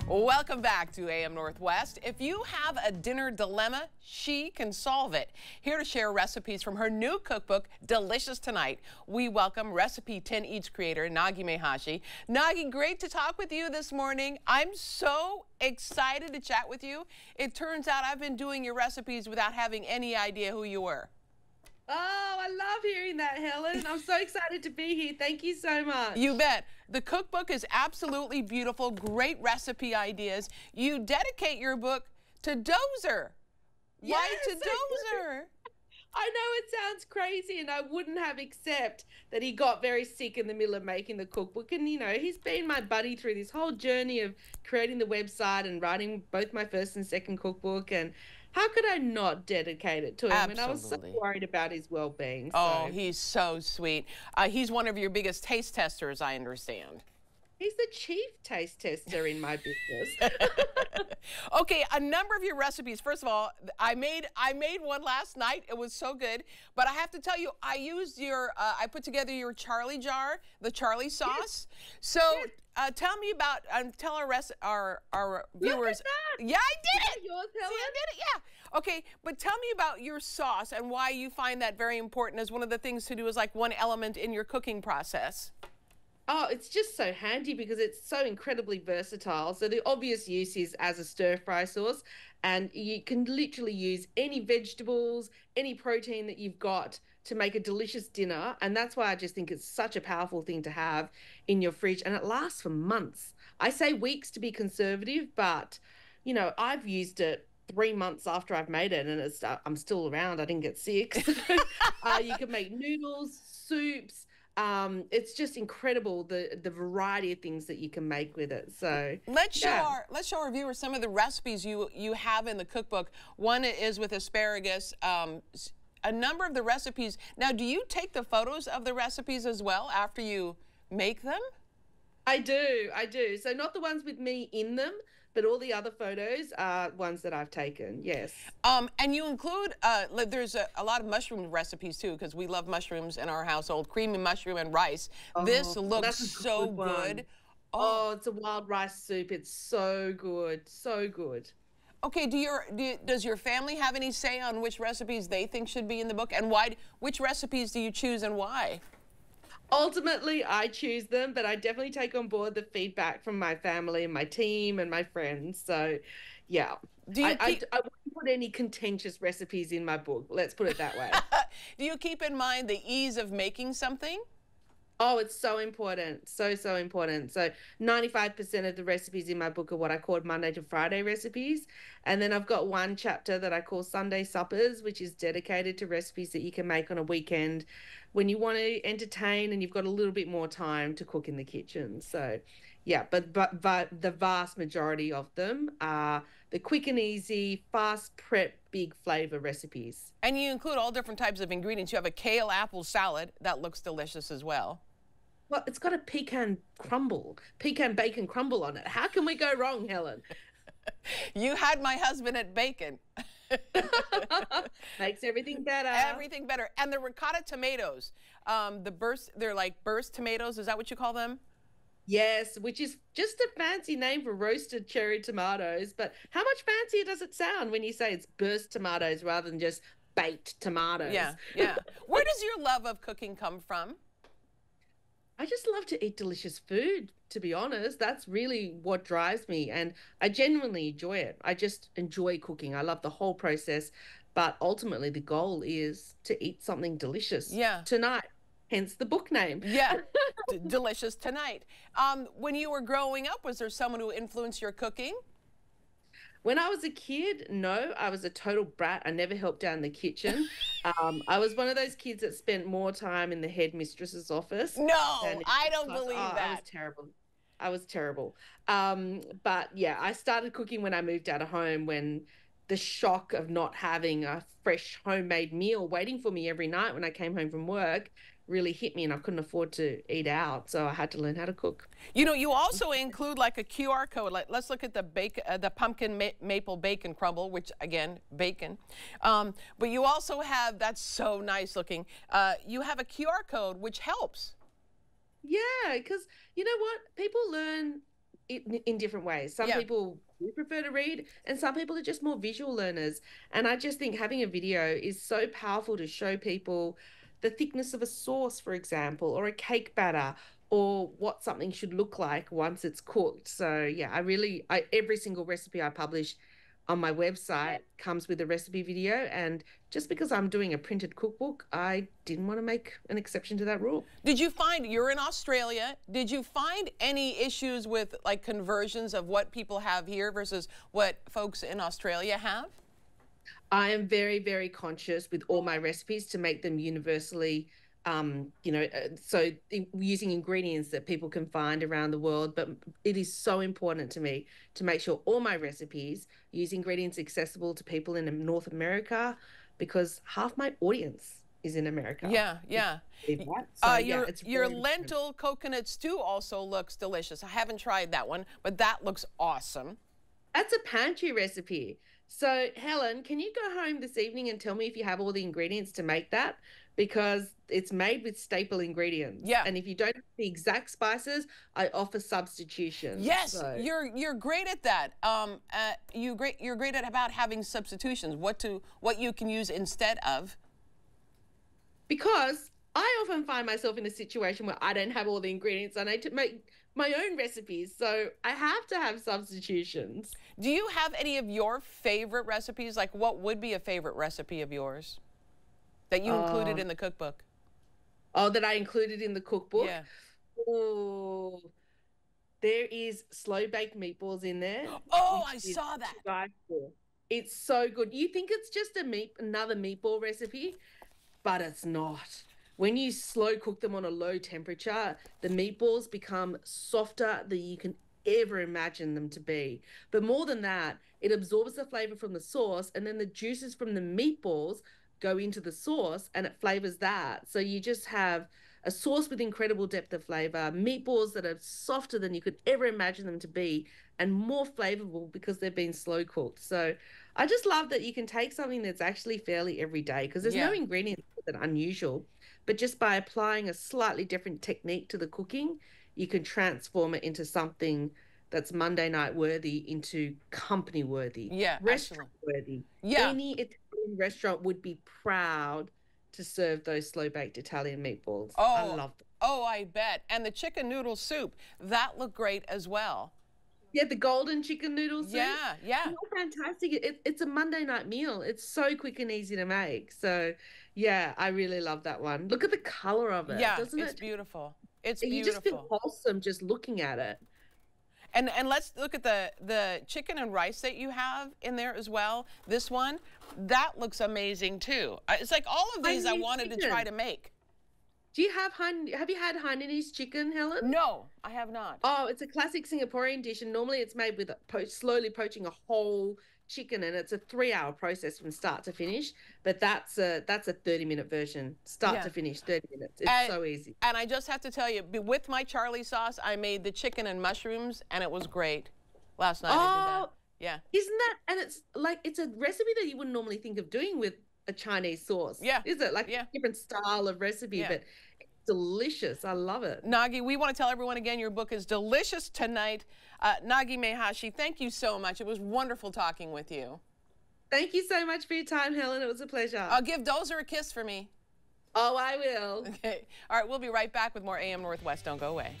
Welcome back to AM Northwest. If you have a dinner dilemma, she can solve it. Here to share recipes from her new cookbook, Delicious Tonight, we welcome RecipeTin Eats creator, Nagi Maehashi. Nagi, great to talk with you this morning. I'm so excited to chat with you. It turns out I've been doing your recipes without having any idea who you were. Oh, I love hearing that, Helen. I'm so excited to be here. Thank you so much. You bet. The cookbook is absolutely beautiful. Great recipe ideas. You dedicate your book to Dozer. Yes, Why to Dozer? I know it sounds crazy, and I wouldn't have accepted that he got very sick in the middle of making the cookbook. And, you know, he's been my buddy through this whole journey of creating the website and writing both my first and second cookbook. And how could I not dedicate it to him? Absolutely. And I was so worried about his well-being. Oh, he's so sweet. He's one of your biggest taste testers, I understand. He's the chief taste tester in my business. Okay, a number of your recipes. First of all, I made one last night. It was so good. But I have to tell you, I used your, I put together your Charlie jar, the Charlie sauce. Yes. So tell me about, tell our viewers. Look at that. Yeah, I did it. Yours, See, Helen? I did it, yeah. Okay, but tell me about your sauce and why you find that very important as one of the things to do as like one element in your cooking process. Oh, it's just so handy because it's so incredibly versatile. So the obvious use is as a stir-fry sauce, and you can literally use any vegetables, any protein that you've got to make a delicious dinner. And that's why I just think it's such a powerful thing to have in your fridge, and it lasts for months. I say weeks to be conservative, but, you know, I've used it 3 months after I've made it, and it's I'm still around. I didn't get sick. You can make noodles, soups. It's just incredible the variety of things that you can make with it. So let's show our viewers some of the recipes you have in the cookbook. One is with asparagus. A number of the recipes. Now, do you take the photos of the recipes as well after you make them? I do. So not the ones with me in them, but all the other photos are ones that I've taken, yes. And you include, there's a lot of mushroom recipes too, because we love mushrooms in our household, creamy mushroom and rice. This looks so good. Oh, it's a wild rice soup. It's so good, so good. Okay, does your family have any say on which recipes they think should be in the book, and which recipes do you choose and why? Ultimately, I choose them, but I definitely take on board the feedback from my family and my team and my friends. So, yeah. I wouldn't put any contentious recipes in my book. Let's put it that way. Do you keep in mind the ease of making something? Oh, it's so important. So important. So 95% of the recipes in my book are what I call Monday to Friday recipes. And then I've got one chapter that I call Sunday Suppers, which is dedicated to recipes that you can make on a weekend when you want to entertain and you've got a little bit more time to cook in the kitchen. So, yeah, but the vast majority of them are the quick and easy, fast prep, big flavor recipes. And you include all different types of ingredients. You have a kale apple salad that looks delicious as well. Well, it's got a pecan bacon crumble on it. How can we go wrong, Helen? You had my husband at bacon. Makes everything better. Everything better. And the ricotta tomatoes, they're like burst tomatoes. Is that what you call them? Yes, which is just a fancy name for roasted cherry tomatoes. But how much fancier does it sound when you say it's burst tomatoes rather than just baked tomatoes? Yeah. Where does your love of cooking come from? I just love to eat delicious food, to be honest. That's really what drives me, and I genuinely enjoy it. I just enjoy cooking. I love the whole process, but ultimately the goal is to eat something delicious tonight, hence the book name. Yeah, Delicious Tonight. When you were growing up, was there someone who influenced your cooking? When I was a kid, no, I was a total brat. I never helped out in the kitchen. I was one of those kids that spent more time in the headmistress's office. No, I don't believe that. I was terrible. But yeah, I started cooking when I moved out of home, when the shock of not having a fresh homemade meal waiting for me every night when I came home from work really hit me, and I couldn't afford to eat out, so I had to learn how to cook. You know, you also include like a QR code. Like, let's look at the pumpkin maple bacon crumble, which again, bacon. But you also have, that's so nice looking. You have a QR code which helps. Yeah, because you know what? People learn in different ways. Some people do prefer to read, and some people are just more visual learners. And I just think having a video is so powerful to show people the thickness of a sauce, for example, or a cake batter, or what something should look like once it's cooked. So yeah, every single recipe I publish on my website comes with a recipe video. And just because I'm doing a printed cookbook, I didn't want to make an exception to that rule. Did you find, you're in Australia, did you find any issues with like conversions of what people have here versus what folks in Australia have? I am very, very conscious with all my recipes to make them universally, so using ingredients that people can find around the world. But it is so important to me to make sure all my recipes use ingredients accessible to people in North America, because half my audience is in America. Yeah, yeah. So, your lentil coconut stew also looks delicious. I haven't tried that one, but that looks awesome. That's a pantry recipe. So, Helen, can you go home this evening and tell me if you have all the ingredients to make that? Because it's made with staple ingredients. Yeah. And if you don't have the exact spices, I offer substitutions. Yes, so. you're great at that. You're great at about having substitutions. What you can use instead of. Because I often find myself in a situation where I don't have all the ingredients. I need to make my own recipes, so I have to have substitutions. Do you have any of your favorite recipes? Like, what would be a favorite recipe of yours that you included in the cookbook? Oh, that I included in the cookbook? Yeah. Oh, there is slow-baked meatballs in there. Oh, I saw that. It's so good. You think it's just another meatball recipe, but it's not. When you slow cook them on a low temperature, the meatballs become softer than you can ever imagine them to be. But more than that, it absorbs the flavor from the sauce, and then the juices from the meatballs go into the sauce and it flavors that. So you just have a sauce with incredible depth of flavor, meatballs that are softer than you could ever imagine them to be, and more flavorful because they've been slow cooked. So I just love that you can take something that's actually fairly everyday, because there's no ingredients that are unusual, but just by applying a slightly different technique to the cooking, you can transform it into something that's Monday night worthy into company worthy, restaurant worthy. Yeah. Any Italian restaurant would be proud to serve those slow baked Italian meatballs. Oh, I love them. Oh, I bet. And the chicken noodle soup, that looked great as well. Yeah, the golden chicken noodle soup. Yeah, yeah. They're fantastic. It's a Monday night meal. It's so quick and easy to make. So, yeah, I really love that one. Look at the color of it. Yeah, doesn't it's it? beautiful. It's beautiful. You just feel wholesome just looking at it. And let's look at the chicken and rice that you have in there as well. This one, that looks amazing too. It's like all of these I wanted to try to make. Do you have you had Hainanese chicken, Helen? No, I have not. Oh, it's a classic Singaporean dish, and normally it's made with slowly poaching a whole chicken, and it's a 3-hour process from start to finish. But that's a 30-minute version, start to finish, 30 minutes. It's so easy. And I just have to tell you, with my Charlie sauce, I made the chicken and mushrooms, and it was great. Last night I did that. Yeah. Isn't that? And it's a recipe that you wouldn't normally think of doing with a Chinese sauce. Yeah. Is it like a different style of recipe? But it's delicious. I love it. Nagi, we want to tell everyone again, your book is delicious tonight. Nagi Maehashi, thank you so much. It was wonderful talking with you. Thank you so much for your time, Helen. It was a pleasure. Give Dozer a kiss for me. Oh, I will. Okay. All right, we'll be right back with more AM Northwest. Don't go away.